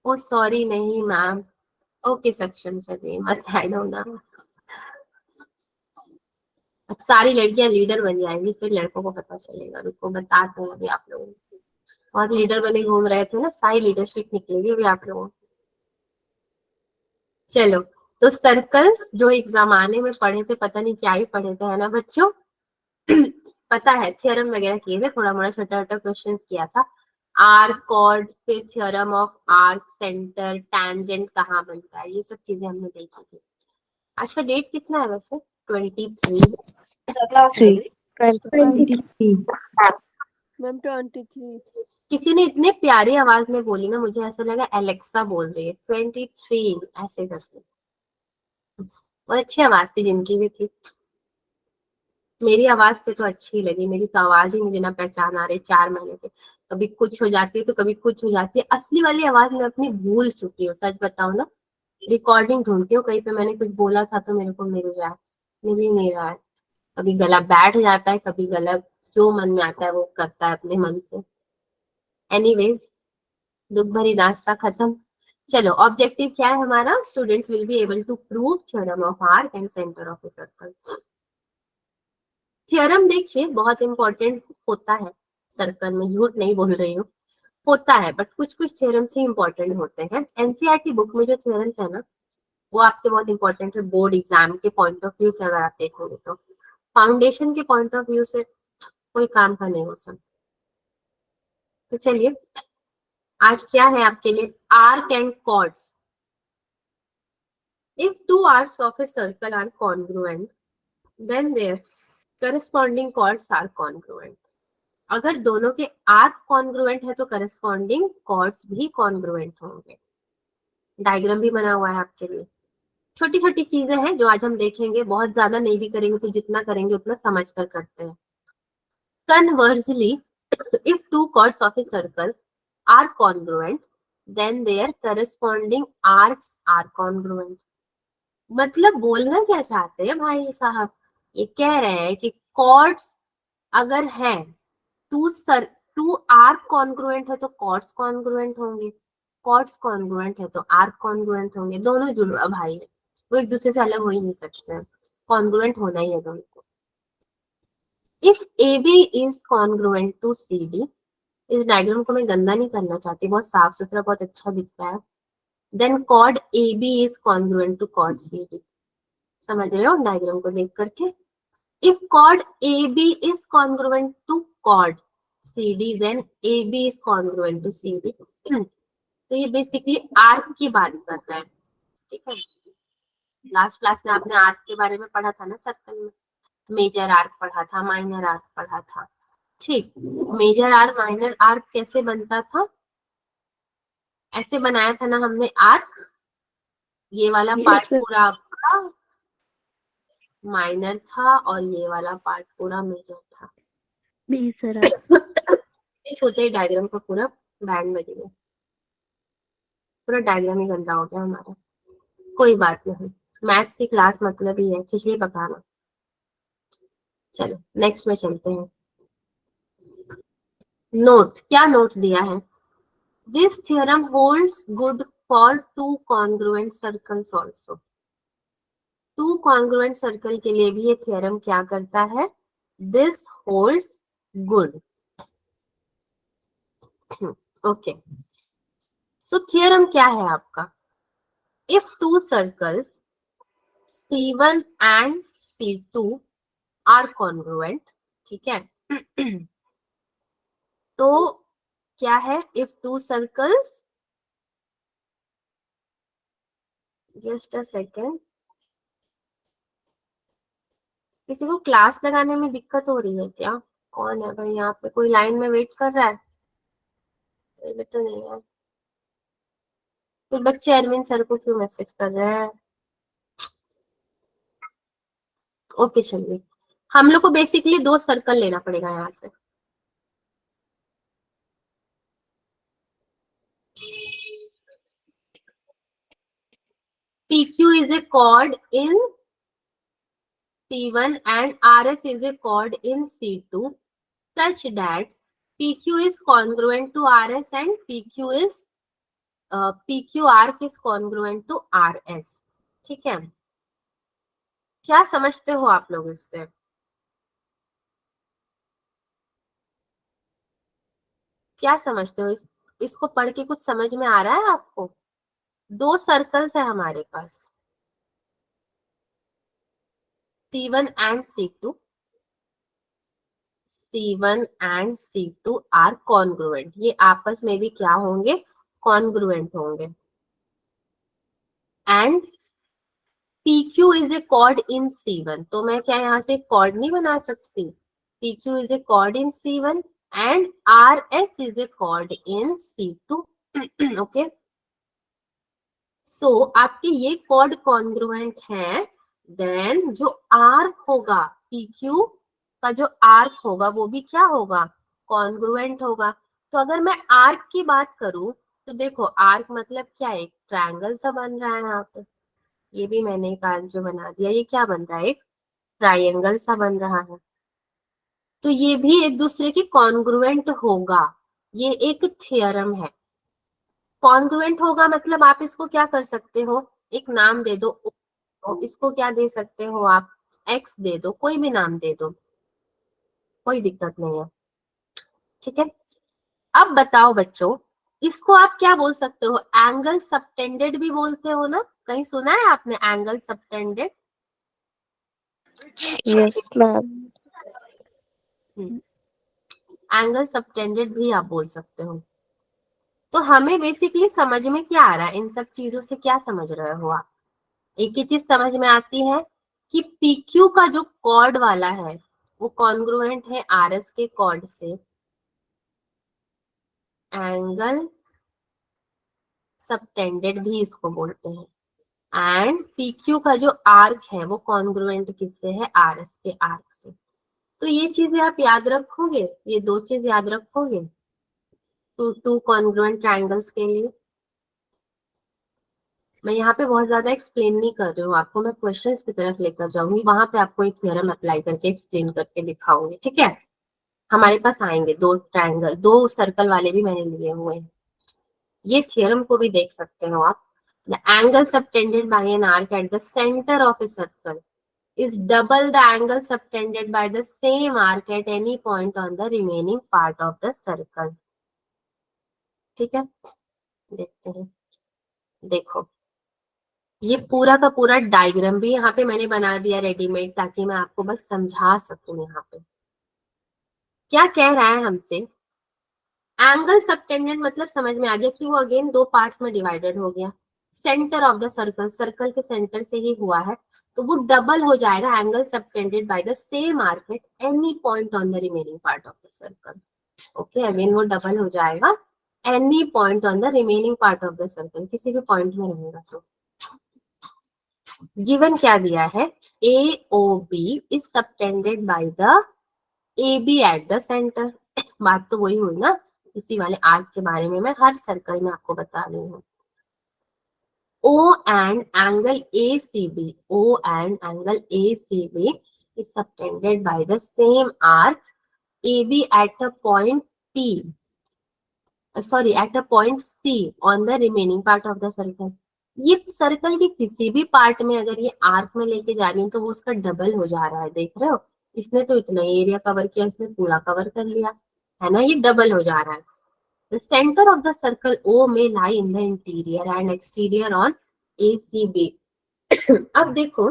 ओ sorry नहीं ma'am. Okay सक्षम, चलिए मत ऐड होना। अब सारी लड़कियां लीडर बन जाएंगी, फिर लड़कों को पता चलेगा। रुको बताते हैं अभी आप लोगों को। और लीडर बने घूम रहे थे ना, सारी लीडरशिप निकलेगी अभी आप लोगों को। चलो, तो सर्कल्स जो एक जमाने में पढ़े थे, पता नहीं क्या ही पढ़े थे, है ना बच्चों? पता है, थ्योरम वगैरह किए थे, थोड़ा मोड़ा छोटा छोटा क्वेश्चन किया था। आर्क, कॉर्ड, फिर theorem of arc, centre, tangent कहाँ बनता है, ये सब चीजें हमने देखी थी। आज का डेट कितना है वैसे? 23। 23 मैम 23। किसी ने इतने प्यारी आवाज में बोली ना, मुझे ऐसा लगा एलेक्सा बोल रही है। 23 ऐसे करके। और अच्छी आवाज थी जिनकी भी थी। मेरी आवाज से तो अच्छी लगी, मेरी तो आवाज ही मुझे ना पहचान आ रही 4 महीने से। कभी कुछ हो जाती है तो कभी कुछ हो जाती है। असली वाली आवाज मैं अपनी भूल चुकी हूँ, सच बताऊं ना। रिकॉर्डिंग ढूंढती हूँ, कहीं पे मैंने कुछ बोला था तो मेरे को मिल जाए, मिल ही नहीं रहा है। कभी गला बैठ जाता है, कभी गला जो मन में आता है वो करता है अपने मन से। एनीवेज, दुख भरी दास्तां खत्म। चलो, ऑब्जेक्टिव क्या है हमारा? Students will be able to prove theorem of arc and centre of a circle. Theorem देखिए बहुत इंपॉर्टेंट होता है सर्कल में, झूठ नहीं बोल रही हूँ, होता है, बट कुछ कुछ थ्योरम्स ही इंपॉर्टेंट होते हैं। एनसीईआरटी बुक में जो थ्योरम्स है ना, वो आपके बहुत इंपॉर्टेंट है बोर्ड एग्जाम के पॉइंट ऑफ व्यू से। अगर आप देखोगे तो फाउंडेशन के पॉइंट ऑफ व्यू से कोई काम का नहीं हो सकता। तो चलिए, आज क्या है आपके लिए? Arc and chords. If two arcs of a circle are congruent, then their corresponding chords are congruent. अगर दोनों के आर्क कॉन्ग्रुएंट है तो करस्पॉन्डिंग कॉर्ड्स भी कॉन्ग्रुएंट होंगे। डायग्राम भी बना हुआ है आपके लिए। छोटी छोटी चीजें हैं जो आज हम देखेंगे, बहुत ज्यादा नहीं भी करेंगे, तो जितना करेंगे उतना समझ कर करते हैं। Conversely, if two chords of a circle are congruent, then their corresponding arcs are congruent. मतलब बोलना क्या चाहते हैं भाई साहब? ये कह रहे हैं कि कॉर्ड्स अगर है, टू आर्क कॉन्ग्रुएंट है तो कॉर्ड्स कॉन्ग्रुएंट होंगे, कॉर्ड्स कॉन्ग्रुएंट है तो आर्क कॉन्ग्रुएंट होंगे। दोनों जुड़वा भाई है, वो एक दूसरे से अलग हो ही नहीं सकते हैं, कॉन्ग्रुएंट होना ही है दोनों को। If A B is congruent to C D, इस डायग्राम को मैं गंदा नहीं करना चाहती, बहुत साफ सुथरा, बहुत अच्छा दिखता है। Then chord A B is congruent to chord C D. समझ रहे हो डायग्राम को देख करके? If chord A B is congruent to chord C D, then A B is congruent to C D. तो ये बेसिकली आर्क की बात कर रहा है, ठीक है। लास्ट क्लास में आपने आर्क के बारे में पढ़ा था ना सर्कल में, मेजर आर्क पढ़ा था, माइनर आर्क पढ़ा था, ठीक। मेजर आर्क माइनर आर्क कैसे बनता था? ऐसे बनाया था ना हमने आर्क, ये वाला पार्ट पूरा आपका माइनर था और ये वाला पार्ट पूरा मेजर था। छोटे डायग्राम का पूरा बैंड बज गया, पूरा डायग्राम ही गंदा हो गया हमारा। कोई बात नहीं, मैथ्स की क्लास मतलब ही है खिचड़ी पकाना। चलो नेक्स्ट में चलते हैं। नोट, क्या नोट दिया है? This theorem holds good for two congruent circles also. Two congruent circle के लिए भी ये थ्योरम क्या करता है? This holds good. Okay, so theorem क्या है आपका? If two circles C1 and C2 are congruent, ठीक है, तो क्या है? If two circles, just a second, किसी को क्लास लगाने में दिक्कत हो रही है क्या? कौन है भाई यहाँ पे? कोई लाइन में वेट कर रहा है? तो नहीं है। तो बच्चे अरविंद सर को क्यों मैसेज कर रहे हैं? ओके चलिए, हम लोग को बेसिकली 2 सर्कल लेना पड़ेगा यहाँ से। PQ is a chord in C1 and RS is a chord in C2 such that PQ is congruent to RS and PQ is P Q arc is congruent to R S. ठीक है, क्या समझते हो आप लोग इससे? क्या समझते हो इसको पढ़ के कुछ समझ में आ रहा है आपको? दो सर्कल्स है हमारे पास, C1 and C2। C1 and C2 are congruent, ये आपस में भी क्या होंगे? कॉन्ग्रुएंट होंगे। And PQ is a chord in C1, तो मैं क्या यहाँ से कॉर्ड नहीं बना सकती? PQ is a chord in C1 and RS is a chord in C2। Okay, so आपके ये कॉर्ड कॉन्ग्रुएंट हैं। देन जो आर्क होगा, PQ का जो आर्क होगा वो भी क्या होगा? कॉन्ग्रुएंट होगा। तो अगर मैं आर्क की बात करूं तो देखो, आर्क मतलब क्या है? एक ट्रायंगल सा बन रहा है यहाँ पे। ये भी मैंने एक आर्क जो बना दिया, ये क्या बन रहा है? एक ट्रायंगल सा बन रहा है। तो ये भी एक दूसरे की कॉन्ग्रुएंट होगा। ये एक थ्योरम है। कॉन्ग्रुएंट होगा मतलब आप इसको क्या कर सकते हो? एक नाम दे दो। इसको क्या दे सकते हो आप? एक्स दे दो, कोई भी नाम दे दो, कोई दिक्कत नहीं है। ठीक है, अब बताओ बच्चों, इसको आप क्या बोल सकते हो? एंगल सबटेंडेड भी बोलते हो ना? कहीं सुना है आपने angle subtended? Yes, ma'am. Angle subtended भी आप बोल सकते हो। तो हमें बेसिकली समझ में क्या आ रहा है? इन सब चीजों से क्या समझ रहे हो आप? एक ही चीज समझ में आती है कि PQ का जो कॉर्ड वाला है वो कॉन्ग्रुएंट है RS के कॉर्ड से। एंगल सबटेंडेड भी इसको बोलते हैं। एंड PQ का जो आर्क है वो कॉन्ग्रुएंट किससे है? RS के आर्क से। तो ये चीजें आप याद रखोगे, ये दो चीज याद रखोगे टू कॉन्ग्रुएंट ट्रायंगल्स के लिए। मैं यहाँ पे बहुत ज्यादा एक्सप्लेन नहीं कर रही हूँ आपको, मैं क्वेश्चंस की तरफ लेकर जाऊंगी, वहां पे आपको एक थ्योरम अप्लाई करके एक्सप्लेन करके दिखाऊंगी। ठीक है, हमारे पास आएंगे दो ट्रायंगल, दो सर्कल वाले भी मैंने लिए हुए हैं, ये थ्योरम को भी देख सकते हो आप। The angle subtended by an arc at the centre of a circle is double the angle subtended by the same arc at any point on the remaining part of the circle। ठीक है, देखते हैं। देखो, ये पूरा का पूरा diagram भी यहाँ पे मैंने बना दिया रेडीमेड, ताकि मैं आपको बस समझा सकूं। यहाँ पे क्या कह रहा है हमसे? एंगल सबटेंडेड मतलब समझ में आ गया कि वो अगेन दो पार्ट्स में डिवाइडेड हो गया। Centre of the circle, circle के सेंटर से ही हुआ है, तो वो डबल हो जाएगा angle subtended by the same arc at any point on the remaining part of the circle. Okay, again वो डबल हो जाएगा any point on the remaining part of the circle, किसी भी पॉइंट में रहेगा। तो गिवन क्या दिया है? AOB is subtended by the AB at the centre. बात तो वही हुई ना, इसी वाले आर्क के बारे में मैं हर सर्कल में आपको बता रही हूँ। O and angle ACB, O and angle ACB is subtended by the same arc AB at a point P, at a point C on the remaining part of the circle। ये circle के किसी भी part में अगर ये arc में लेके जा रही हूँ तो वो उसका डबल हो जा रहा है। देख रहे हो, इसने तो इतना एरिया कवर किया, इसने पूरा कवर कर लिया है ना, ये डबल हो जा रहा है। The center of the circle O may lie in the interior and exterior on ACB। अब देखो,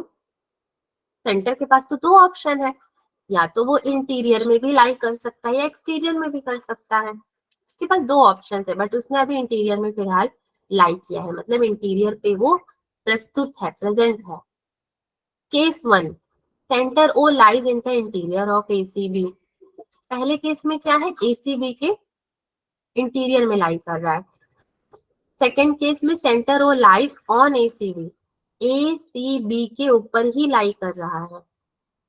सेंटर के पास तो दो ऑप्शन है, या तो वो इंटीरियर में भी लाई कर सकता है या एक्सटीरियर में भी कर सकता है। उसके पास दो ऑप्शन है, बट उसने अभी इंटीरियर में फिलहाल लाई किया है, मतलब इंटीरियर पे वो प्रस्तुत है, प्रेजेंट है। Case 1, centre O lies in the interior of ACB। पहले केस में क्या है? ACB के इंटीरियर में लाई कर रहा है। सेकेंड केस में centre O lies on ACB, ACB के ऊपर ही लाई कर रहा है।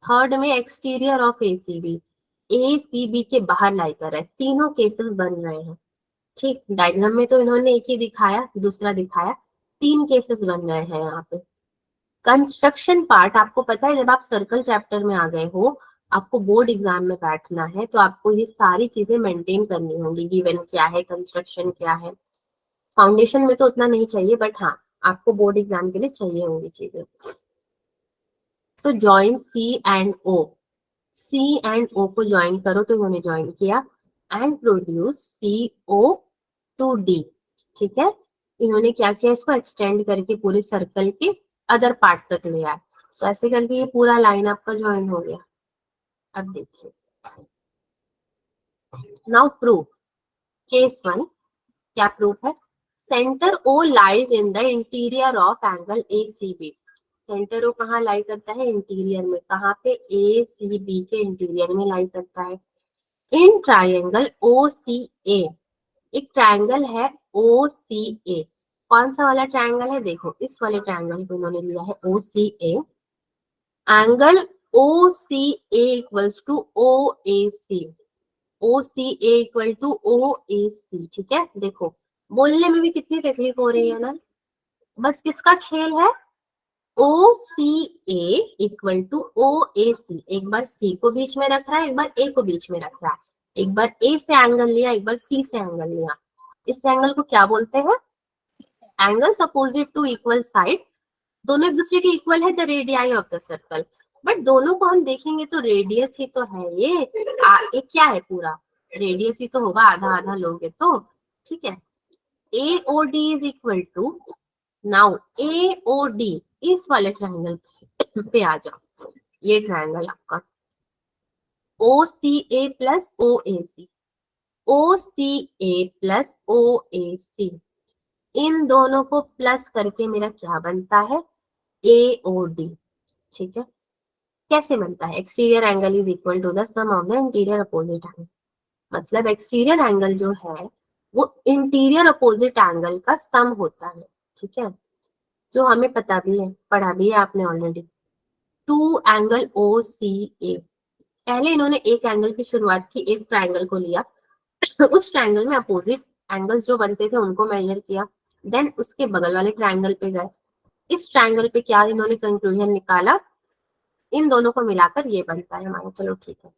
थर्ड में एक्सटीरियर ऑफ ACB, ACB के बाहर लाई कर रहा है। तीनों केसेस बन रहे हैं। ठीक, डायग्राम में तो इन्होंने एक ही दिखाया, दूसरा दिखाया, तीन केसेस बन रहे हैं यहाँ पे। कंस्ट्रक्शन पार्ट आपको पता है, जब आप सर्कल चैप्टर में आ गए हो, आपको बोर्ड एग्जाम में बैठना है, तो आपको ये सारी चीजें मेंटेन करनी होंगी। गिवन क्या है, कंस्ट्रक्शन क्या है, फाउंडेशन में तो उतना नहीं चाहिए, बट हाँ आपको बोर्ड एग्जाम के लिए चाहिए होंगी चीजें। So join C and O, C and O को ज्वाइन करो, तो इन्होंने ज्वाइन किया, एंड प्रोड्यूस CO2D। ठीक है, इन्होंने क्या किया, इसको एक्सटेंड करके पूरे सर्कल के अदर पार्ट तक ले आए। तो ऐसे करके ये पूरा लाइन आपका ज्वाइन हो गया। अब देखिए, नाउ प्रूफ। केस 1, क्या प्रूफ है, centre O lies in the interior of angle ACB। Centre O कहाँ लाई करता है, इंटीरियर में, कहाँ पे, ACB के इंटीरियर में लाई करता है। इन ट्राइंगल OCA, एक ट्राइंगल है OCA, कौन सा वाला ट्राइंगल है, देखो इस वाले ट्राइंगल को इन्होंने लिया है OCA। Angle OCA equals to OAC, OCA equal to OAC। ठीक है, देखो बोलने में भी कितनी तकलीफ हो रही है ना, बस किसका खेल है, OCA इक्वल टू OAC। एक बार C को बीच में रख रहा है, एक बार A को बीच में रख रहा है, एक बार A से एंगल लिया, एक बार C से एंगल लिया। इस एंगल को क्या बोलते हैं, angles opposite to equal side, दोनों एक दूसरे के इक्वल है, the radii of the circle. But दोनों को हम देखेंगे तो रेडियस ही तो है ये क्या है, पूरा रेडियस ही तो होगा, आधा आधा लोगे तो। ठीक है, AOD is equal to, now AOD इस वाले ट्रायंगल पे आ जाओ, ये ट्रायंगल आपका OCA plus OAC, OCA plus OAC, इन दोनों को प्लस करके मेरा क्या बनता है, AOD। ठीक है, कैसे बनता है, exterior angle is equal to the sum of the interior opposite angle. मतलब एक्सटीरियर एंगल जो है वो इंटीरियर अपोजिट एंगल का सम होता है। ठीक है, जो हमें पता भी है, पढ़ा भी है आपने ऑलरेडी। टू एंगल OCA, पहले इन्होंने एक एंगल की शुरुआत की, एक ट्राइंगल को लिया, उस ट्राइंगल में अपोजिट एंगल्स जो बनते थे उनको मेजर किया, देन उसके बगल वाले ट्राइंगल पे गए, इस ट्राइंगल पे क्या इन्होंने कंक्लूजन निकाला, इन दोनों को मिलाकर ये बनता है हमारा। चलो ठीक है,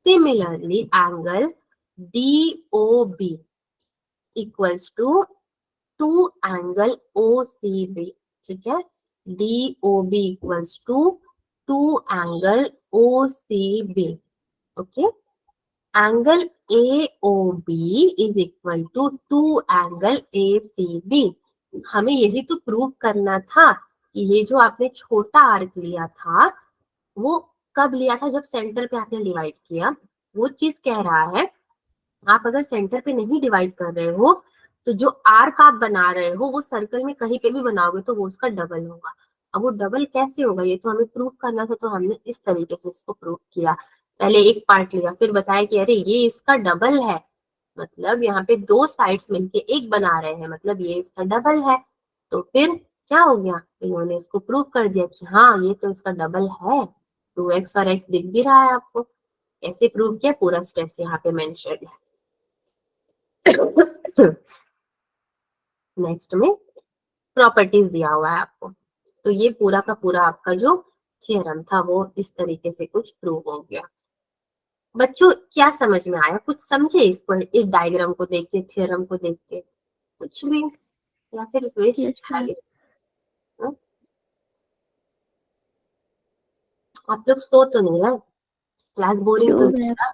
similarly angle DOB equals to two angle OCB। ठीक है, DOB equals to two angle OCB। Okay, angle AOB is equal to two angle ACB। हमें यही तो प्रूव करना था कि ये जो आपने छोटा आर्क लिया था वो कब लिया था, जब सेंटर पे आपने डिवाइड किया। वो चीज कह रहा है, आप अगर सेंटर पे नहीं डिवाइड कर रहे हो तो जो आर्क आप बना रहे हो वो सर्कल में कहीं पे भी बनाओगे तो वो उसका डबल होगा। अब वो डबल कैसे होगा, ये तो हमें प्रूव करना था, तो हमने इस तरीके से इसको प्रूव किया। पहले एक पार्ट लिया, फिर बताया कि अरे ये इसका डबल है, मतलब यहाँ पे दो साइड्स मिलके एक बना रहे हैं, मतलब ये इसका डबल है। तो फिर क्या हो गया, इन्होंने इसको प्रूव कर दिया कि हाँ ये तो इसका डबल है। 2x और x दिख भी रहा है आपको, ऐसे प्रूव किया, पूरा स्टेप्स यहाँ पे मेंशन है। नेक्स्ट में प्रॉपर्टीज दिया हुआ है आपको, तो ये पूरा का पूरा आपका जो थ्योरम था वो इस तरीके से कुछ प्रूव हो गया। बच्चों क्या समझ में आया, कुछ समझे इसको, इस डायग्राम को देख के, थ्योरम को देख के, कुछ भी, या फिर वेस्ट Yes, चला ma'am. गया? आप लोग सो तो नहीं रहे, क्लास बोरिंग तो No, नहीं ma'am. रहा?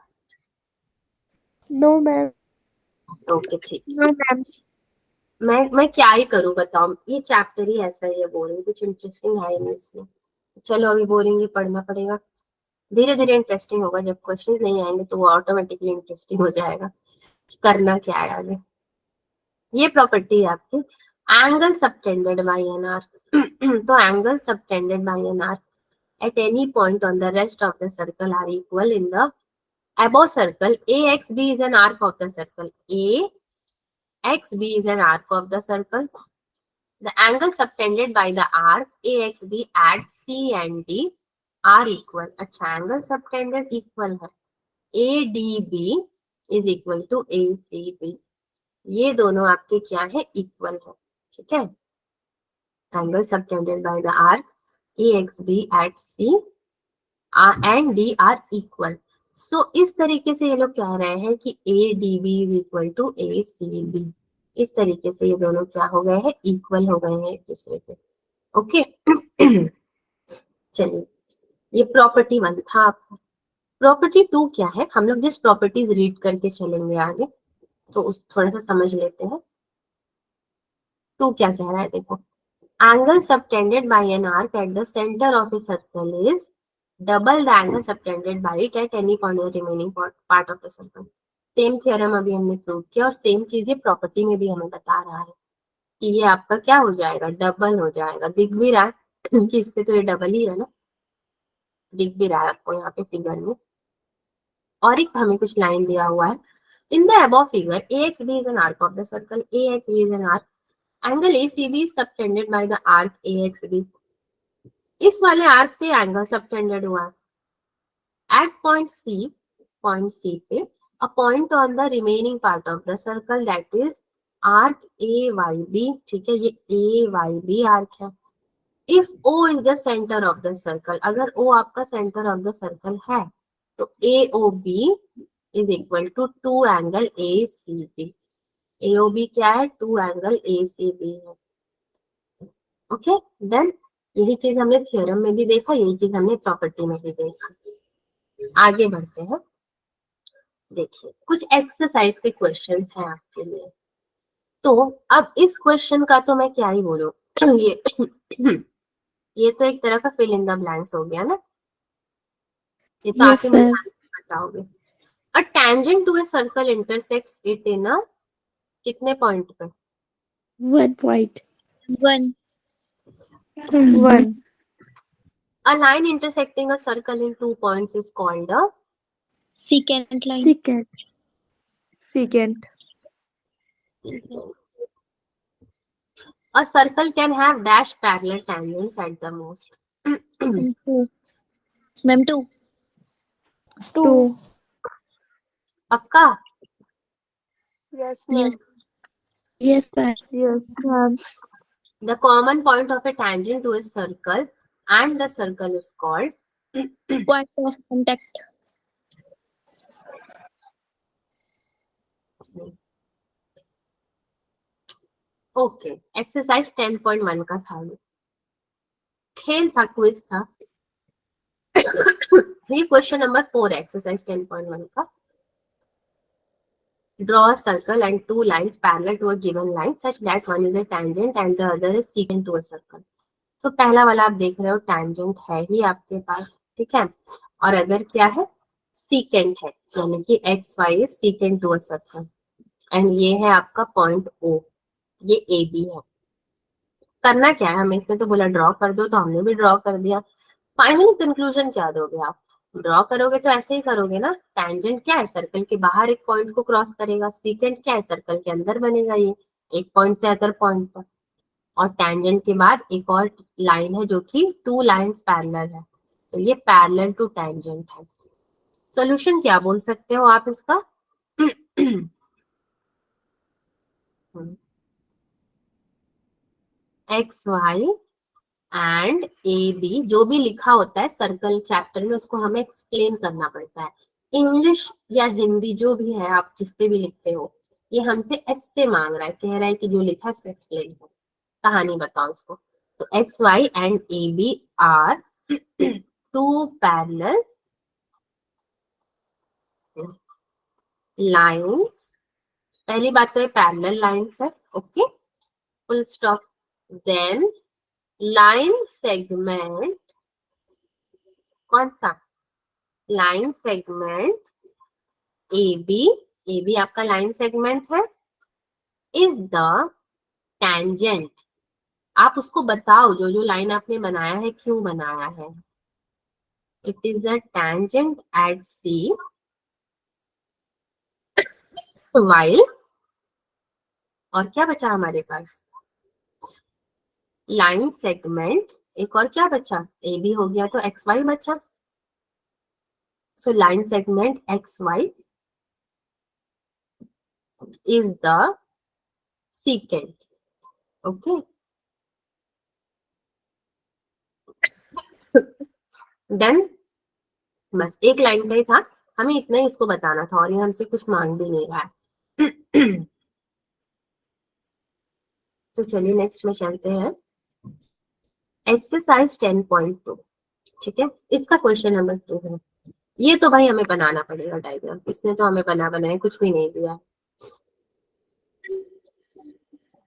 No, ma'am. ओके ठीक, No, ma'am. मैं क्या ही करूं बताओ, ये चैप्टर ही ऐसा ही है, बोरिंग, कुछ इंटरेस्टिंग है ही नहीं इसमें। चलो अभी बोरिंग ही पढ़ना पड़ेगा, धीरे धीरे इंटरेस्टिंग होगा, जब क्वेश्चंस नहीं आएंगे तो वो ऑटोमेटिकली इंटरेस्टिंग हो जाएगा। करना क्या है आगे, ये प्रॉपर्टी है आपकी, angle subtended by an arc. तो angle subtended by an arc at any point on the rest of the circle are equal in the above circle. AXB is an arc of the circle. AXB is an arc of the circle. The angle subtended by the arc AXB at C and D are equal. अच्छा, angle subtended equal है, ADB is equal to ACB. ये दोनों आपके क्या है, equal है। ठीक है, angle subtended by the arc AXB at C and D are equal. So इस तरीके से ये लोग कह रहे हैं कि ADB is equal to ACB। इस तरीके से ये दोनों क्या हो गए हैं, इक्वल हो गए हैं एक दूसरे के। ओके चलिए, ये प्रॉपर्टी 1 था आपका। प्रॉपर्टी 2 क्या है, हम लोग जस्ट प्रॉपर्टीज रीड करके चलेंगे आगे, तो उस थोड़ा सा समझ लेते हैं। 2 क्या कह रहा है देखो, angle subtended by an arc at the center of a circle is double the angle subtended by it at any point in the remaining part of the circle। Same theorem अभी हमने प्रूव किया और same चीज ये property में भी हमें बता रहा है कि ये आपका क्या हो जाएगा, डबल हो जाएगा। दिख भी रहा है कि इससे तो ये डबल ही है ना, दिख भी रहा है आपको यहाँ पे फिगर में। और एक हमें कुछ लाइन दिया हुआ है, in the above figure AXB is an arc of the circle, AXB is an arc, angle ACB is subtended by the arc AXB। इस वाले आर्क से एंगल सबटेंडेड हुआ है एट पॉइंट सी पे, a point on the remaining part of the circle that is arc AYB। ठीक है, ये AYB arc है। If O is the centre of the circle, अगर O आपका सेंटर ऑफ द सर्कल है तो AOB is equal to 2 angle ACB। AOB क्या है, 2 एंगल ACB है। ओके देन, यही चीज हमने थ्योरम में भी देखा, यही चीज हमने प्रॉपर्टी में भी देखा। आगे बढ़ते हैं, देखिए कुछ एक्सरसाइज के क्वेश्चंस हैं आपके लिए। तो अब इस क्वेश्चन का तो मैं क्या ही बोलूं ये तो एक तरह का फिल इन द ब्लैंक्स हो गया ना, ये तो आप Yes, ही मुझे ma'am. बताओगे। A tangent to a circle intersects it in a, कितने पॉइंट पे, 1 point. 1 1. A line intersecting a circle in 2 points is called a, secant line, Secant. Secant. a circle can have dash parallel tangents at the most। 2 ma'am 2 2. पक्का? Yes, yes Yes, ma'am. Yes, ma'am. The common point of a tangent to a circle and the circle is called point of contact, okay. Exercise 10.1 का था ये, खेल था, quiz था। ये question number 4 है exercise 10.1 का। Draw a circle and 2 lines parallel to a given line such that one is a tangent and the other is secant to a circle। तो पहला वाला आप देख रहे हो टैंजेंट है ही आपके पास, ठीक है, और अदर क्या है, सीकेंट है, यानी कि XY is secant to a circle and ये है आपका पॉइंट O, ये AB है। करना क्या है हमें, इसने तो बोला ड्रॉ कर दो तो हमने भी ड्रॉ कर दिया। फाइनली कंक्लूजन क्या दोगे आप, ड्रॉ करोगे तो ऐसे ही करोगे ना, टैंजेंट क्या है, सर्कल के बाहर एक पॉइंट को क्रॉस करेगा, सीकेंट क्या है, सर्कल के अंदर बनेगा, ये एक पॉइंट से अदर पॉइंट पर, और टैंजेंट के बाद एक और लाइन है जो कि 2 लाइंस पैरेलल है, तो ये पैरेलल टू टैंजेंट है। सॉल्यूशन क्या बोल सकते हो आप इसका XY एंड AB, जो भी लिखा होता है सर्कल चैप्टर में उसको हमें एक्सप्लेन करना पड़ता है। इंग्लिश या हिंदी जो भी है आप जिस पे भी लिखते हो, ये हमसे ऐसे मांग रहा है, कह रहा है कि जो लिखा है उसको एक्सप्लेन करो, कहानी बताओ इसको। तो XY and AB are 2 parallel lines, पहली बात तो ये पैरेलल लाइंस है, okay, full stop. Then line segment, कौन सा, लाइन सेगमेंट AB आपका लाइन सेगमेंट है, इज द टैंजेंट, आप उसको बताओ जो जो लाइन आपने बनाया है क्यों बनाया है, it is the tangent at C while, और क्या बचा हमारे पास, लाइन सेगमेंट, एक और क्या बचा, AB हो गया तो XY बचा, so line segment XY is the secant, okay. Then बस एक लाइन का ही था, हमें इतना ही इसको बताना था और ये हमसे कुछ मांग भी नहीं रहा है तो चलिए नेक्स्ट में चलते हैं। एक्सरसाइज 10.2, ठीक है, इसका क्वेश्चन नंबर 2 है। ये तो भाई हमें बनाना पड़ेगा डायग्राम, इसने तो हमें बनाए कुछ भी नहीं दिया।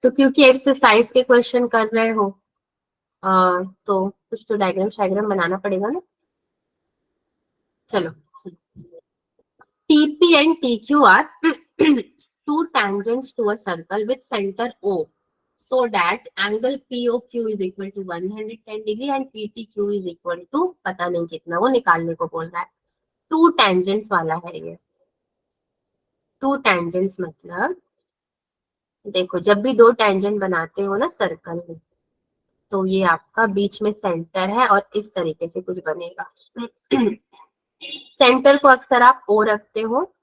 तो क्योंकि एक्सरसाइज के क्वेश्चन कर रहे हो तो कुछ तो डायग्राम बनाना पड़ेगा ना। चलो, TP and TQ are two tangents to a circle with center O, so that angle POQ is equal to 110 degree and PTQ is equal to पता नहीं कितना, वो निकालने को बोल रहा है। टू टेंजेंट्स वाला है ये। टू टेंजेंट्स मतलब देखो, जब भी दो टेंजेंट बनाते हो ना सर्कल में, तो ये आपका बीच में सेंटर है और इस तरीके से कुछ बनेगा। सेंटर को अक्सर आप O रखते हो,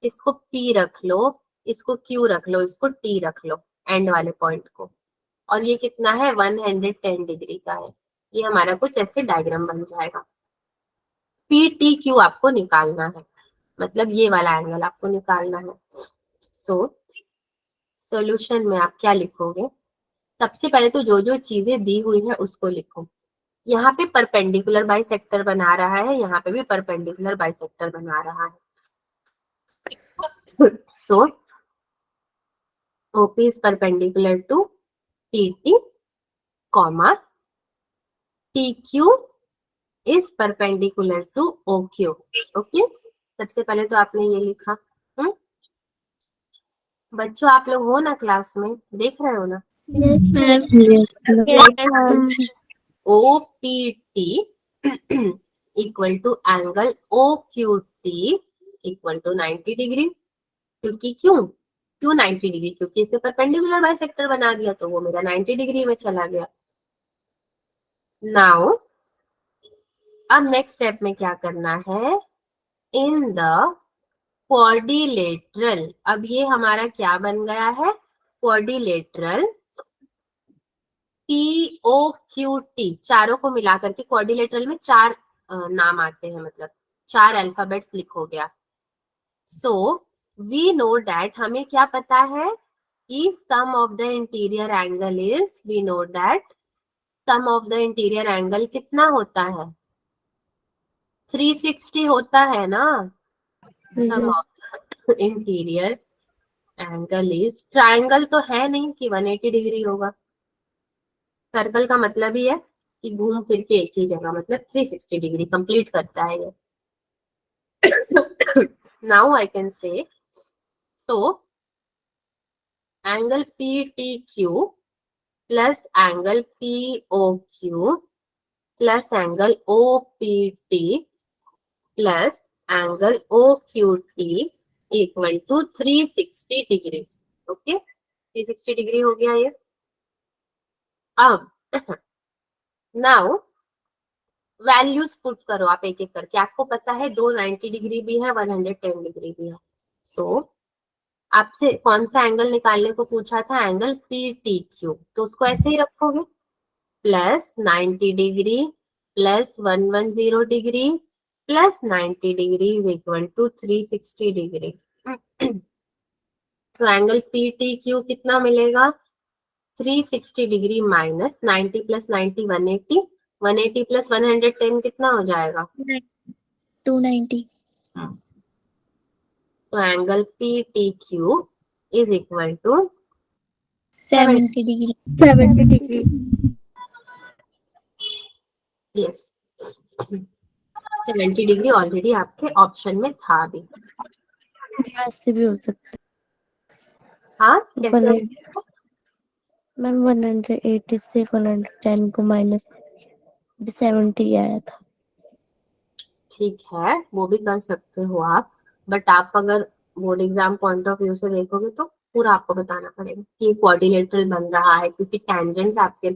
इसको P रख लो, इसको Q रख लो, इसको T रख लो, एंड वाले पॉइंट को। और ये कितना है, 110 डिग्री का है। ये हमारा कुछ ऐसे डायग्राम बन जाएगा। PTQ आपको निकालना है, मतलब ये वाला एंगल आपको निकालना है। सॉल्यूशन में आप क्या लिखोगे, सबसे पहले तो जो जो चीजें दी हुई है उसको लिखो। यहाँ पे परपेंडिकुलर बाइसेक्टर बना रहा है, यहाँ पे भी परपेंडिकुलर बाइसेक्टर बना रहा है। So OP is perpendicular to PT, comma TQ is perpendicular to OQ. Okay, सबसे पहले तो आपने ये लिखा। बच्चों आप लोग हो ना क्लास में, देख रहे हो ना। Yes, ma'am. OPT equal to angle OQT equal to 90 degree. क्योंकि क्यों 90 डिग्री, क्योंकि इसने परपेंडिकुलर बाइसेक्टर बना दिया, तो वो मेरा 90 डिग्री में चला गया। नाउ अब नेक्स्ट स्टेप में क्या करना है, इन द क्वाड्रिलेटरल। अब ये हमारा क्या बन गया है, क्वाड्रिलेटरल POQT, चारों को मिलाकर के क्वाड्रिलेटरल में 4 नाम आते हैं, मतलब 4 अल्फाबेट्स लिखोगे आप। सो वी नो दैट, हमें क्या पता है कि sum of the interior angle is, we know that sum of the interior angle कितना होता है, 360 होता है ना। Sum of interior angle is, triangle तो है नहीं कि 180 डिग्री होगा। सर्कल का मतलब ही है कि घूम फिर के एक ही जगह, मतलब 360 डिग्री कंप्लीट करता है ये। Now I can say, so angle PTQ plus angle POQ plus angle OPT plus angle OQT equal to 360 degree. Okay, 360 degree हो गया ये। अब नाउ वैल्यूज पुट करो आप एक एक करके। आपको पता है 2 90 डिग्री भी है, 110 डिग्री भी है। सो आपसे कौन सा एंगल निकालने को पूछा था, एंगल PTQ, तो उसको ऐसे ही रखोगे, plus 90 degree plus 110 degree plus 90 degree is equal to 360 degree. तो एंगल PTQ कितना मिलेगा, 360 डिग्री माइनस 90 प्लस 90 180, 180 प्लस 110 कितना हो जाएगा, 290. तो angle PTQ is equal to 70 degree. 70 degree. Yes, 70 degree already आपके ऑप्शन में था भी। ऐसे भी हो सकता है। हाँ कैसे हो सकता है? मैम 180 से 110 को माइनस 70 आया था। ठीक है, वो भी कर सकते हो आप, बट आप अगर board exam point of view से देखोगे तो पूरा आपको बताना पड़ेगा कि क्वाड्रिलेटरल बन रहा है, क्योंकि टेंजेंट्स आपके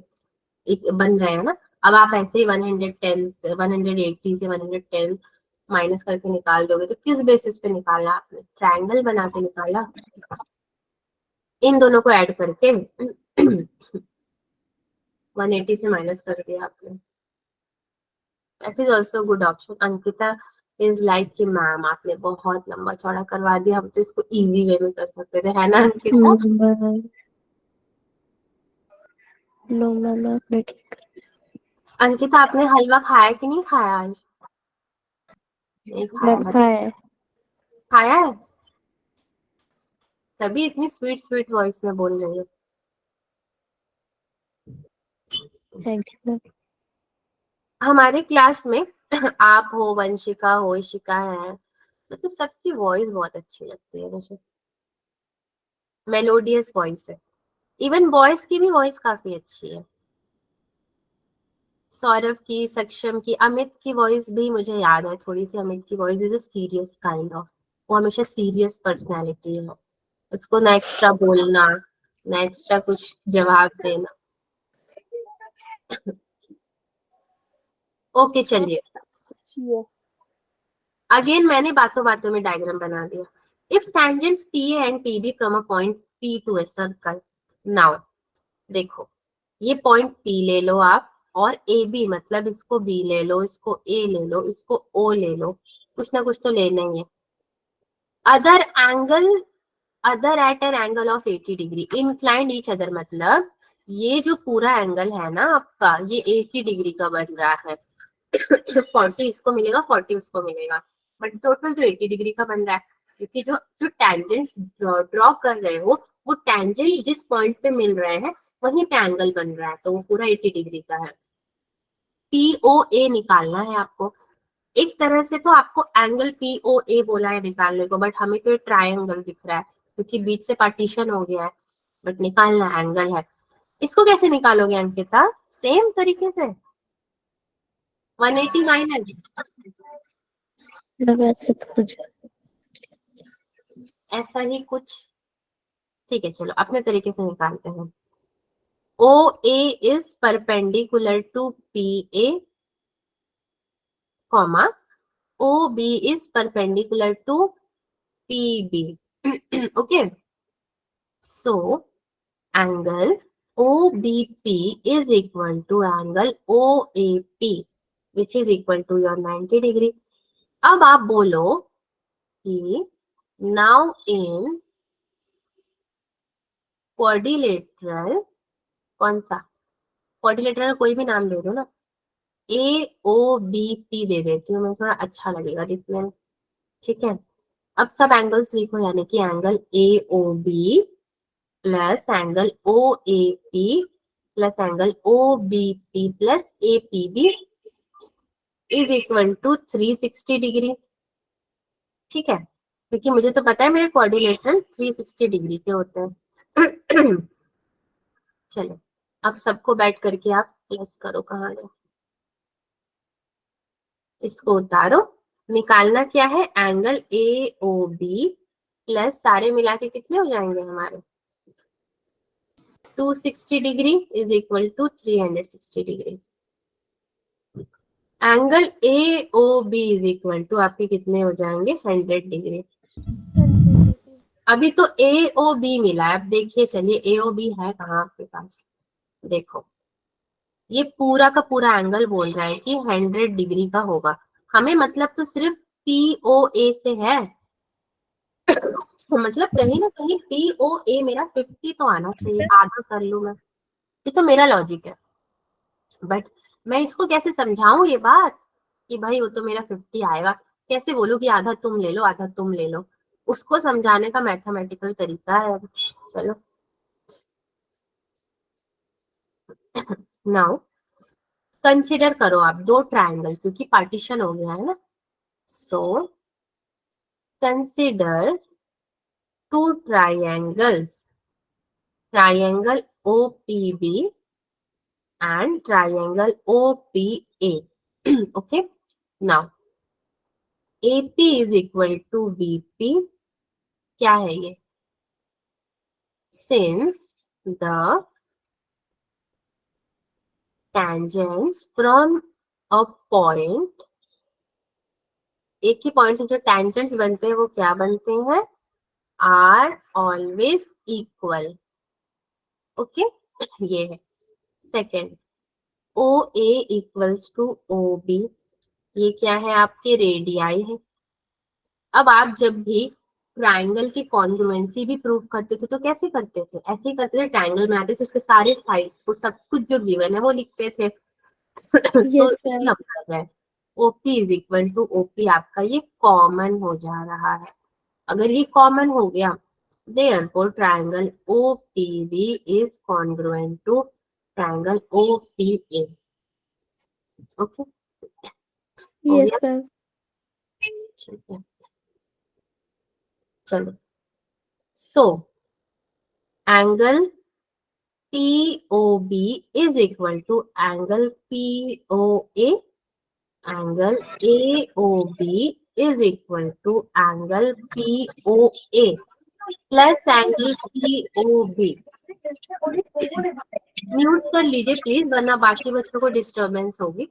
बन रहे हैं ना। अब आप ऐसे ही 110 से 180 से 110 माइनस करके निकाल दोगे, तो किस बेसिस पे निकाला आपने, ट्रायंगल बना के निकाला, इन दोनों को ऐड करके 180 से माइनस कर दिया आपने। That is also a good option. Ankita is like कि मैम आपने बहुत लंबा चौड़ा करवा दिया, हम तो इसको इजी वे में कर सकते थे, है ना अंकिता। नो मैम आपने ठीक अंकिता आपने हलवा खाया कि नहीं खाया आज? नहीं खाया, मैम खाया है। खाया है, तभी इतनी स्वीट स्वीट वॉइस में बोल रही है। Thank you ma'am. हमारे क्लास में आप हो, वंशिका हो, इशिका है, मतलब सबकी वॉइस बहुत अच्छी लगती है मुझे, मेलोडियस वॉइस है। इवन बॉयज की भी वॉइस काफी अच्छी है, सौरभ की, सक्षम की, अमित की वॉइस भी मुझे याद है थोड़ी सी। अमित की voice is a serious kind of, वो हमेशा सीरियस पर्सनैलिटी है, उसको ना एक्स्ट्रा बोलना, ना एक्स्ट्रा कुछ जवाब देना। ओके चलिए, अगेन मैंने बातों बातों में डायग्राम बना दिया। If tangents P and P B from a point P to a circle, now देखो ये पॉइंट पी ले लो आप, और ए बी, मतलब इसको बी ले लो, इसको ए ले लो, इसको ओ ले लो, कुछ ना कुछ तो लेना ही है। Other angle, other at an angle of 80 degree inclined each other, मतलब ये जो पूरा एंगल है ना आपका, ये 80 डिग्री का बन रहा है। 40 इसको मिलेगा, 40 उसको मिलेगा, बट टोटल तो 80 डिग्री का बन रहा है, क्योंकि जो जो टेंजेंट्स ड्रॉ कर रहे हो, वो टेंजेंट्स जिस पॉइंट पे मिल रहे हैं वहीं पे एंगल बन रहा है, तो वो पूरा 80 डिग्री का है। पीओए निकालना है आपको। एक तरह से तो आपको एंगल पीओए बोला है निकालने को, बट हमें तो ट्रायंगल दिख रहा है क्योंकि बीच से पार्टीशन हो गया है, बट निकालना एंगल है। इसको कैसे निकालोगे अंकिता? सेम तरीके से 180 माइनस, मैम ऐसे तो कुछ ऐसा ही कुछ। ठीक है चलो अपने तरीके से निकालते हैं। O A is perpendicular to P A, comma O B is perpendicular to P B. Okay, so angle O B P is equal to angle O A P which is equal to your 90 degree. अब आप बोलो कि now in quadrilateral, कौन सा quadrilateral, कोई भी नाम ले दो ना, ए ओ बी पी दे देती हूँ मैं, थोड़ा अच्छा लगेगा दिखने में। ठीक है, अब सब एंगल्स लिखो, यानी कि angle A O B plus angle O A P plus angle O B P plus A P B is equal to 360 degree. ठीक है, क्योंकि मुझे तो पता है मेरे कोऑर्डिनेटर 360 डिग्री के होते हैं। चलो अब सबको बैठ करके आप प्लस करो, कहाँ गए, इसको उतारो। निकालना क्या है, angle A O B plus सारे मिला के कितने हो जाएंगे हमारे, 260 degree is equal to 360 degree. Angle A O B is equal to आपके कितने हो जाएंगे, 100 डिग्री। अभी तो ए ओ बी मिला है, अब देखिए चलिए ए ओ बी है कहाँ आपके पास, देखो ये पूरा का पूरा एंगल बोल रहा है कि 100 डिग्री का होगा, हमें मतलब तो सिर्फ पी ओ ए से है, तो मतलब कहीं ना कहीं पी ओ ए मेरा 50 तो आना चाहिए, आधा कर लूं मैं, ये तो मेरा लॉजिक है। बट मैं इसको कैसे समझाऊं ये बात कि भाई वो तो मेरा 50 आएगा, कैसे बोलूं कि आधा तुम ले लो आधा तुम ले लो, उसको समझाने का मैथमेटिकल तरीका है। चलो नाउ कंसिडर करो आप दो ट्रायंगल, क्योंकि पार्टीशन हो गया है ना, so consider two triangles, triangle OPB and triangle OPA. Okay, now AP is equal to BP, क्या है ये, since the tangents from a point, एक ही पॉइंट से जो टेंजेंट्स बनते हैं वो क्या बनते हैं, आर ऑलवेज इक्वल। ओके, ये है सेकेंड, ओ ए इक्वल्स टू ओ बी, ये क्या है आपके रेडियाई है। अब आप जब भी ट्राइंगल की कॉन्ग्रुएंसी भी प्रूव करते थे तो कैसे करते थे? ऐसे ही करते थे, ट्राइंगल बनाते थे, उसके सारे साइड्स को सब कुछ जो गिवन है वो लिखते थे। सो Yes, sir. हम कर रहे हैं OP is equal to OP, आपका ये कॉमन हो जा रहा है। अगर ये कॉमन हो गया, therefore triangle OPB is congruent to triangle OPA। Okay, हो Yes, गया? sir. ठीक है, चलो। So angle POB is equal to angle POA, angle AOB is equal to angle POA plus angle POB। Mute कर लीजिए please, वरना बाकी बच्चों को डिस्टरबेंस होगी।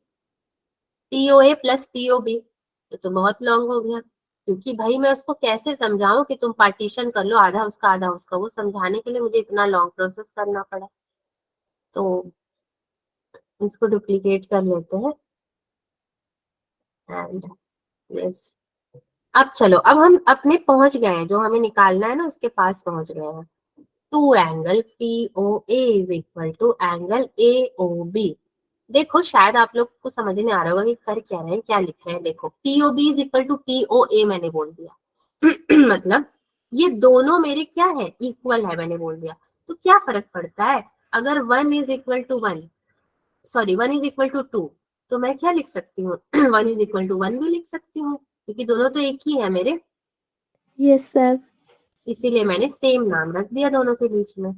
POA प्लस POB ये तो बहुत लॉन्ग हो गया, क्योंकि भाई मैं उसको कैसे समझाऊं कि तुम पार्टीशन कर लो, आधा उसका आधा उसका, वो समझाने के लिए मुझे इतना लॉन्ग प्रोसेस करना पड़ा। तो इसको डुप्लीकेट कर लेते हैं एंड यस। अब चलो, अब हम अपने पहुंच गए हैं, जो हमें निकालना है ना उसके पास पहुंच गए हैं। Two angle POA is equal to angle AOB। देखो शायद आप लोग को समझ नहीं आ रहा होगा कि कर क्या रहे हैं, क्या लिख रहे हैं। देखो POB is equal to POA मैंने बोल दिया मतलब ये दोनों मेरे क्या है, इक्वल है मैंने बोल दिया। तो क्या फर्क पड़ता है अगर 1 is equal to 1, sorry 1 is equal to 2, तो मैं क्या लिख सकती हूँ 1 इज इक्वल टू 1 भी लिख सकती हूँ, क्योंकि दोनों तो एक ही है मेरे। Yes, ma'am. इसीलिए मैंने सेम नाम रख दिया दोनों के बीच में।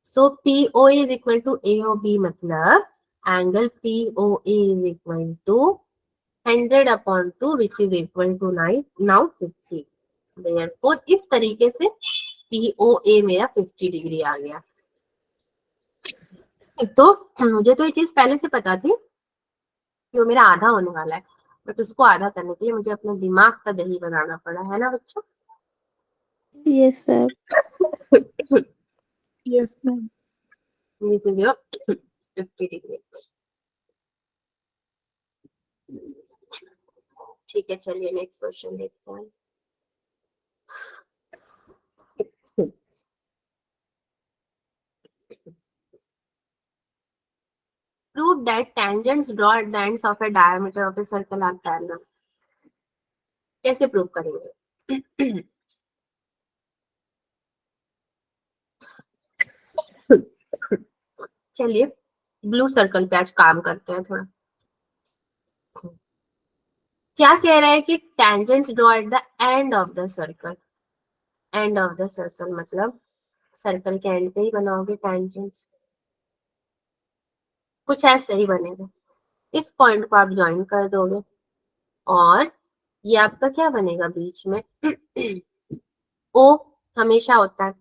So PO is equal to AOB, मतलब angle POA is equal to 100/2 which is equal to now 50। Therefore, इस तरीके से POA मेरा 50 डिग्री आ गया। तो मुझे तो ये चीज पहले से पता थी कि वो मेरा आधा होने वाला है, बट उसको आधा करने के लिए मुझे अपने दिमाग का दही बनाना पड़ा, है ना बच्चों? Yes, ma'am. Yes, ma'am. इसीलिए 50 डिग्री। ठीक है, चलिए नेक्स्ट क्वेश्चन देखते हैं। Prove that tangents draw at the ends of a diameter of a circle are parallel। कैसे प्रूव करेंगे? चलिए ब्लू सर्कल पे आज काम करते हैं थोड़ा। क्या कह रहा है कि tangents draw at the end of the circle। End of the circle मतलब सर्कल के एंड पे ही बनाओगे tangents, कुछ ऐसे ही बनेगा। इस पॉइंट को आप ज्वाइन कर दोगे और ये आपका क्या बनेगा बीच में O हमेशा होता है,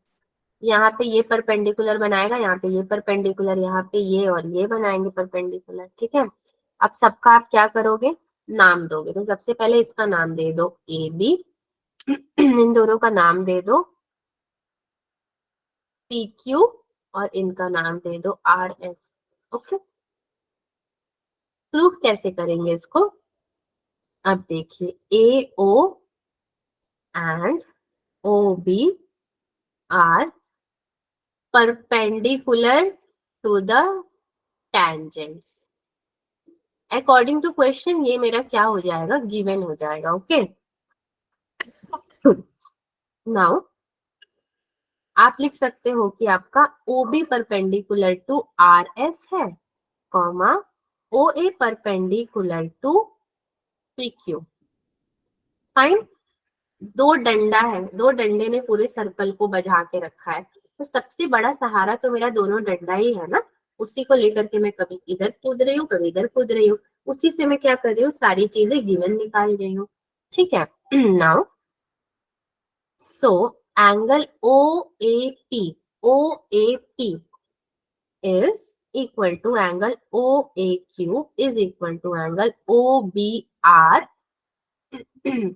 यहाँ पे ये परपेंडिकुलर बनाएगा, यहाँ पे ये परपेंडिकुलर, यहाँ पे ये और ये बनाएंगे परपेंडिकुलर, ठीक है। अब सबका आप क्या करोगे, नाम दोगे। तो सबसे पहले इसका नाम दे दो AB, इन दोनों का नाम दे दो PQ और इनका नाम दे दो RS। ओके, प्रूफ कैसे करेंगे इसको? अब देखिए AO and OB are perpendicular to the tangents। According to question ये मेरा क्या हो जाएगा, गिवन हो जाएगा। ओके, नाउ आप लिख सकते हो कि आपका OB परपेंडिकुलर टू RS है, comma OA perpendicular to PQ। Fine, दो डंडा है, दो डंडे ने पूरे सर्कल को बजा के रखा है, तो सबसे बड़ा सहारा तो मेरा दोनों डंडा ही है ना, उसी को लेकर के मैं कभी इधर कूद रही हूँ कभी इधर कूद रही हूँ, उसी से मैं क्या कर रही हूँ, सारी चीजें गिवन निकाल रही हूँ। ठीक है, now so angle OAP is equal to angle OAQ is equal to angle OBR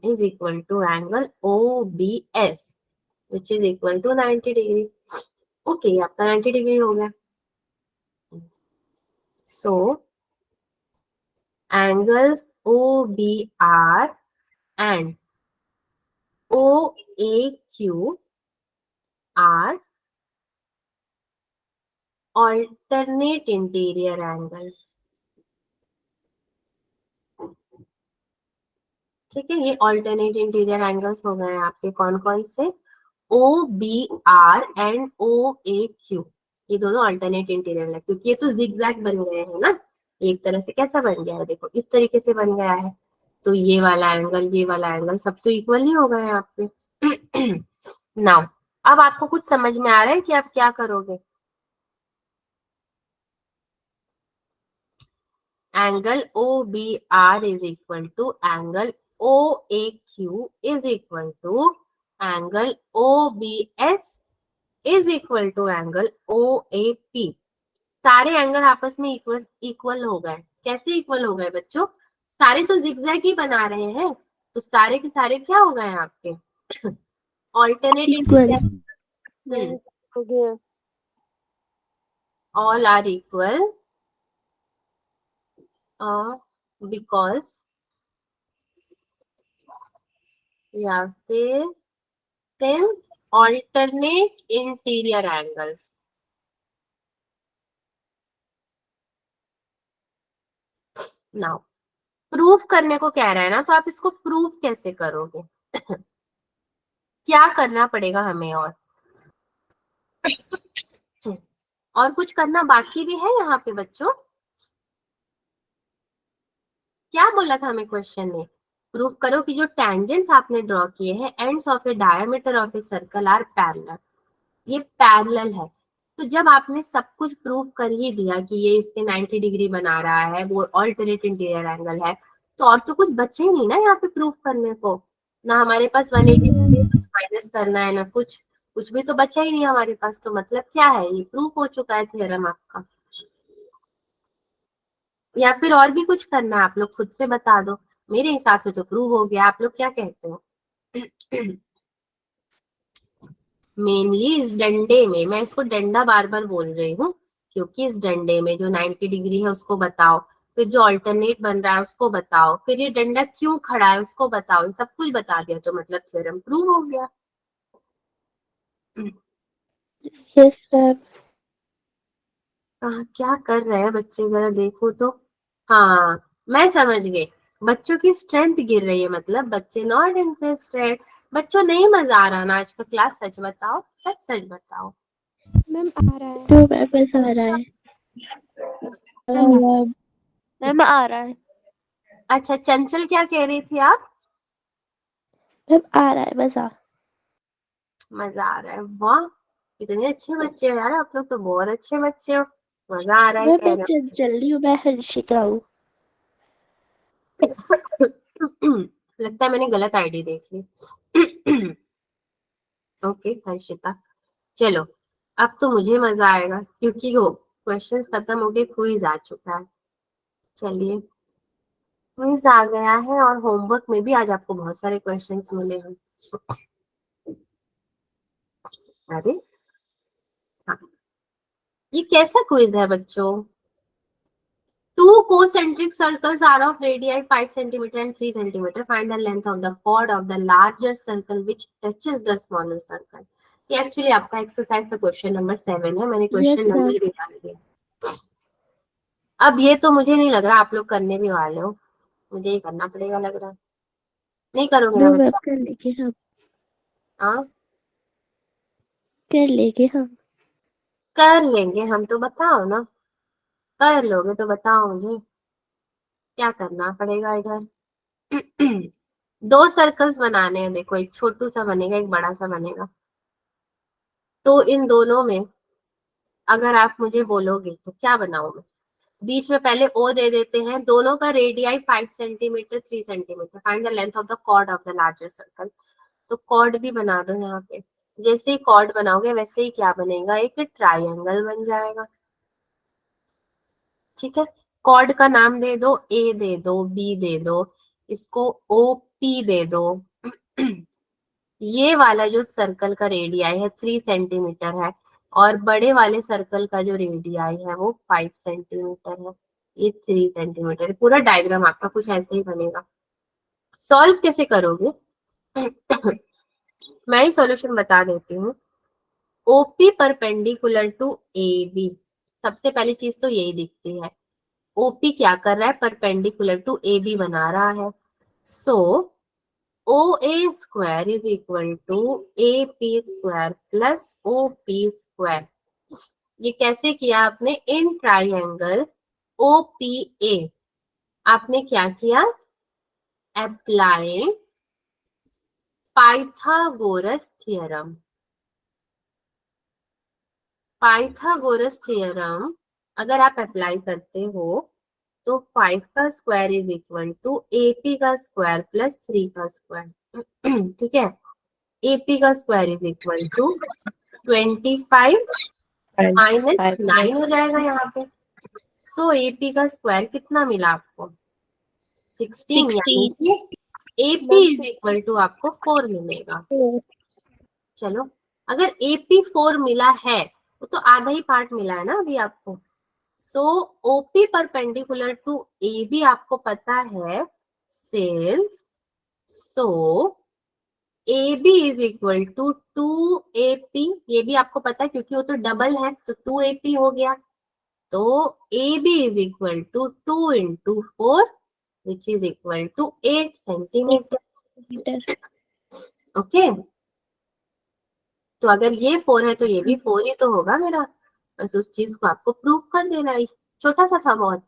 is equal to angle OBS which is equal to 90 degree. Okay, आपका 90 डिग्री हो गया। सो angles OBR and O A Q are alternate interior angles. ठीक है, ये alternate interior angles हो गए आपके कौन कौन से, O B R and O A Q, ये दोनों अल्टरनेट इंटीरियर है, क्योंकि ये तो जिगजैग बन गए हैं ना, एक तरह से कैसा बन गया है, देखो इस तरीके से बन गया है, तो ये वाला एंगल, ये वाला एंगल सब तो इक्वल ही हो गए हैं आपके। नाउ अब आपको कुछ समझ में आ रहा है कि आप क्या करोगे, angle O B R is equal to angle O A Q is equal to angle O B S is equal to angle O A P. सारे एंगल आपस में इक्वल इक्वल हो गए, कैसे इक्वल हो गए बच्चों, सारे तो जिगजैग ही बना रहे हैं, तो सारे के सारे क्या हो गए आपके, alternate Equal. Interior, all are equal because, या फिर then alternate interior angles. Now proof करने को कह रहा है ना, तो आप इसको प्रूफ कैसे करोगे, क्या करना पड़ेगा हमें, और कुछ करना बाकी भी है यहाँ पे बच्चों, क्या बोला था हमें क्वेश्चन ने, प्रूफ करो कि जो टेंजेंट्स आपने ड्रॉ किए हैं ends of a diameter of a circle are parallel, ये पैरेलल है। तो जब आपने सब कुछ प्रूव कर ही दिया कि ये इसके 90 डिग्री बना रहा है, वो ऑल्टरनेट इंटीरियर एंगल है, तो और तो कुछ बचे ही नहीं ना यहाँ पे प्रूव करने को, ना हमारे पास 180 डिग्री माइनस करना है, ना कुछ, कुछ भी तो बचा ही नहीं हमारे पास, तो मतलब क्या है, ये प्रूव हो चुका है थ्योरम आपका, या फिर और भी कुछ करना है, आप लोग खुद से बता दो, मेरे हिसाब से तो प्रूव हो गया, आप लोग क्या कहते हो। मेनली इस डंडे में, मैं इसको डंडा बार बार बोल रही हूँ, क्योंकि इस डंडे में जो 90 डिग्री है उसको बताओ, फिर जो अल्टरनेट बन रहा है उसको बताओ, फिर ये डंडा क्यों खड़ा है उसको बताओ, ये सब कुछ बता दिया तो मतलब थ्योरम प्रूव हो गया। Yes, ma'am. क्या कर रहे हैं बच्चे, जरा देखो तो, हाँ मैं समझ गई, बच्चों की स्ट्रेंथ गिर रही है, मतलब बच्चे नॉट इंटरेस्टेड, बच्चों नहीं मजा आ रहा ना आज का क्लास, सच बताओ, सच सच बताओ। मैम आ रहा है, No, ma'am, बस आ रहा है. मैम आ रहा है। अच्छा चंचल क्या कह रही थी आप, मैम आ रहा है, बस आ. मजा आ रहा है, वाह इतने अच्छे बच्चे हो यार, आप लोग तो बहुत अच्छे बच्चे हो, मजा आ रहा है मैम कह मैं रहे चल रही हूँ, मैं हर्षिता हूँ. हो। लगता है मैंने गलत आईडी देख ली। ओके हर्षिता, चलो अब तो मुझे मजा आएगा, क्योंकि वो क्वेश्चंस खत्म हो गए, क्विज आ चुका है, चलिए क्विज आ गया है, और होमवर्क में भी आज आपको बहुत सारे क्वेश्चंस मिले हैं। अरे हाँ, ये कैसा क्विज है बच्चों, two concentric circles are of radii 5 centimeter and 3 centimeter. Find the length of the chord of the larger circle which touches the smaller circle. ये एक्चुअली आपका एक्सरसाइज का क्वेश्चन नंबर 7 है, मैंने Yes, क्वेश्चन ma'am. नंबर भी डाल दिया। अब ये तो मुझे नहीं लग रहा आप लोग करने भी वाले हो, मुझे ही करना पड़ेगा लग रहा है, नहीं करोगे ना No, मैम बच्चा, कर लेंगे हम. हाँ कर लेंगे हम. कर लेंगे हम, तो बताओ ना, कर लोगे तो बताओ मुझे क्या करना पड़ेगा इधर। दो सर्कल्स बनाने हैं, देखो एक छोटू सा बनेगा, एक बड़ा सा बनेगा, तो इन दोनों में अगर आप मुझे बोलोगे तो क्या बनाऊं मैं, बीच में पहले ओ दे देते हैं, दोनों का radii 5 centimetre 3 centimetre, find the length of the chord of the larger circle, तो कॉर्ड भी बना दो यहाँ पे, जैसे ही कॉर्ड बनाओगे वैसे ही क्या बनेगा, एक ट्राइंगल बन जाएगा, ठीक है, कॉर्ड का नाम दे दो, ए दे दो, बी दे दो, इसको ओ पी दे दो। ये वाला जो सर्कल का रेडियाई है 3 सेंटीमीटर है, और बड़े वाले सर्कल का जो रेडियाई है वो 5 सेंटीमीटर है, ये 3 सेंटीमीटर, पूरा डायग्राम आपका कुछ ऐसे ही बनेगा। सॉल्व कैसे करोगे, मैं ही सॉल्यूशन बता देती हूँ। OP perpendicular to A B, सबसे पहली चीज तो यही दिखती है। ओपी क्या कर रहा है, परपेंडिकुलर टू ए बी बना रहा है। So O A square is equal to A P square plus O P square. ये कैसे किया आपने, in triangle O P A आपने क्या किया, applying Pythagoras theorem. Pythagoras theorem अगर आप अप्लाई करते हो तो 5 का square is equal to AP का स्क्वायर प्लस 3 का स्क्वायर। ठीक है, एपी का square is equal to 25 minus 9 हो जाएगा यहाँ पे। सो एपी का स्क्वायर कितना मिला आपको, 16, यानी कि एपी इज इक्वल टू आपको 4 मिलेगा। चलो, अगर एपी 4 मिला है तो आधा ही पार्ट मिला है ना अभी आपको। So OP perpendicular to A B आपको पता है, since so A B is equal to 2AP, ये भी आपको पता है क्योंकि वो तो डबल है, तो 2AP हो गया। तो A B is equal to 2 into 4 which is equal to 8 centimetre. Okay, तो अगर ये 4 है तो ये भी 4 ही तो होगा मेरा, बस उस चीज को आपको प्रूव कर देना है। छोटा सा था बहुत।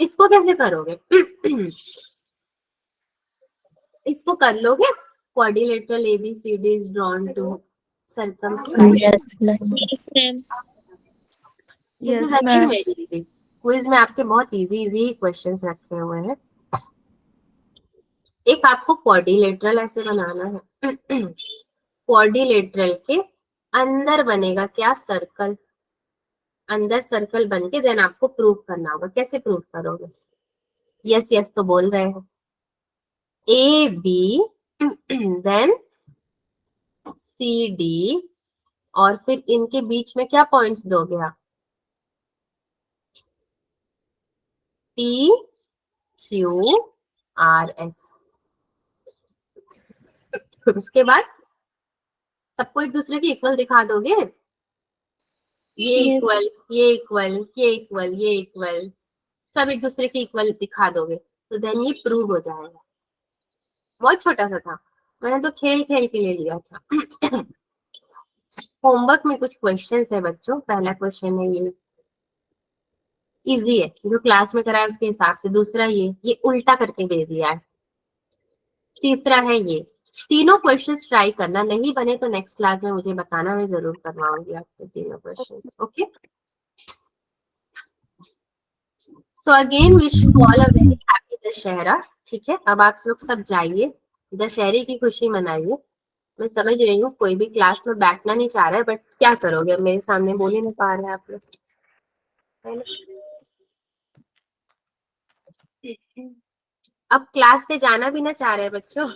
इसको कैसे करोगे? इसको कर लोगे, quadrilateral ABCD is drawn to circumscribe. Yes, ma'am. This is again very easy. Quiz में आपके बहुत इजी क्वेश्चंस रखे हुए हैं। एक आपको क्वाड्रिलेटरल ऐसे बनाना है। क्वाड्रिलेटरल के अंदर बनेगा क्या, सर्कल। अंदर सर्कल बन के देन आपको प्रूव करना होगा। कैसे प्रूव करोगे? यस यस तो बोल रहे हो। A B then C D, और फिर इनके बीच में क्या पॉइंट्स दोगे आप, पी क्यू आर एस। उसके बाद सबको एक दूसरे के इक्वल दिखा दोगे, ये Yes. इक्वल, ये इक्वल, ये इक्वल, ये इक्वल, सब एक दूसरे के इक्वल दिखा दोगे तो देन ये प्रूव हो जाएगा। बहुत छोटा सा था, मैंने तो खेल खेल के लिए लिया था। होमवर्क में कुछ क्वेश्चंस है बच्चों। पहला क्वेश्चन है ये, इजी है, जो क्लास में कराया उसके हिसाब से। दूसरा ये उल्टा करके दे दिया है। तीसरा है ये। तीनों क्वेश्चंस ट्राई करना, नहीं बने तो नेक्स्ट क्लास में मुझे बताना, मैं जरूर करवाऊंगी आपको तीनों questions. Okay, so again wish you all a very happy Dussehra. ठीक है, अब आप लोग सब जाइए, दशहरे की खुशी मनाइए। मैं समझ रही हूँ कोई भी क्लास में बैठना नहीं चाह रहा है, बट क्या करोगे, अब मेरे सामने बोल ही नहीं पा रहे आप लोग। अब क्लास से जाना भी ना चाह रहे बच्चों,